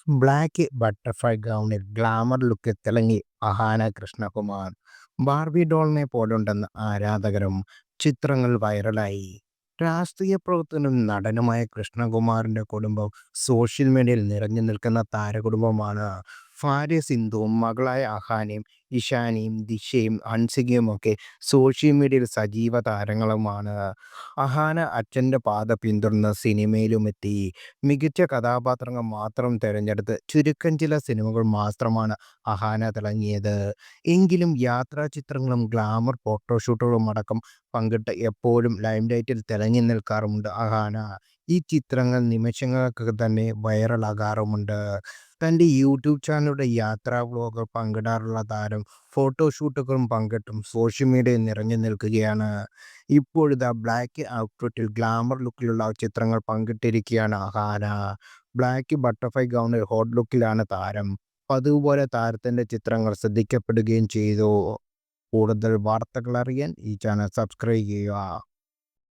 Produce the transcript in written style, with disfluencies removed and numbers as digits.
Black butterfly ഗൗണിൽ glamour ലുക്കിൽ തിളങ്ങി Ahana Krishnakumar. Barbie ഡോളിനെ പോലുണ്ടെന്ന് ആരാധകരും. ചിത്രങ്ങൾ വൈറലായി. രാഷ്ട്രീയ പ്രവർത്തകനും നടനുമായ കൃഷ്ണകുമാറിന്റെ കുടുംബം സോഷ്യൽ മീഡിയയിൽ നിറഞ്ഞു നിൽക്കുന്ന താരകുടുംബമാണ്. ഭാര്യ സിന്ധുവും മകളായ അഹാനയും ഇഷാനിയും ദിശയും ഹൻസികയും ഒക്കെ സോഷ്യൽ മീഡിയയിൽ സജീവ താരങ്ങളുമാണ്. അഹാന അച്ഛൻ്റെ പാത പിന്തുടർന്ന് സിനിമയിലുമെത്തി. മികച്ച കഥാപാത്രങ്ങൾ മാത്രം തിരഞ്ഞെടുത്ത് ചുരുക്കം ചില സിനിമകൾ മാത്രമാണ് അഹാന തിളങ്ങിയത്. എങ്കിലും യാത്രാ ചിത്രങ്ങളും ഗ്ലാമർ ഫോട്ടോഷൂട്ടുകളും അടക്കം പങ്കിട്ട് എപ്പോഴും ലൈംലൈറ്റിൽ തിളങ്ങി നിൽക്കാറുമുണ്ട് അഹാന. ഈ ചിത്രങ്ങൾ നിമിഷങ്ങൾക്കകം തന്നെ വൈറലാകാറുമുണ്ട്. തൻ്റെ യൂട്യൂബ് ചാനലിലൂടെ യാത്രാ വ്ലോഗുകൾ പങ്കിടാറുള്ള താരം ഫോട്ടോഷൂട്ടുകളും പങ്കിട്ടും സോഷ്യൽ മീഡിയയിൽ നിറഞ്ഞു നിൽക്കുകയാണ്. ഇപ്പോഴിതാ ബ്ലാക്ക് ഔട്ട്ഫിറ്റിൽ ഗ്ലാമർ ലുക്കിലുള്ള ചിത്രങ്ങൾ പങ്കിട്ടിരിക്കുകയാണ് അഹാന. ബ്ലാക്ക് ബട്ടർഫ്ലൈ ഗൗണിൽ ഹോട്ട് ലുക്കിലാണ് താരം. പതിവ് പോലെ താരത്തിൻ്റെ ചിത്രങ്ങൾ ശ്രദ്ധിക്കപ്പെടുകയും ചെയ്തു. കൂടുതൽ വാർത്തകൾ അറിയാൻ ഈ ചാനൽ സബ്സ്ക്രൈബ് ചെയ്യുക.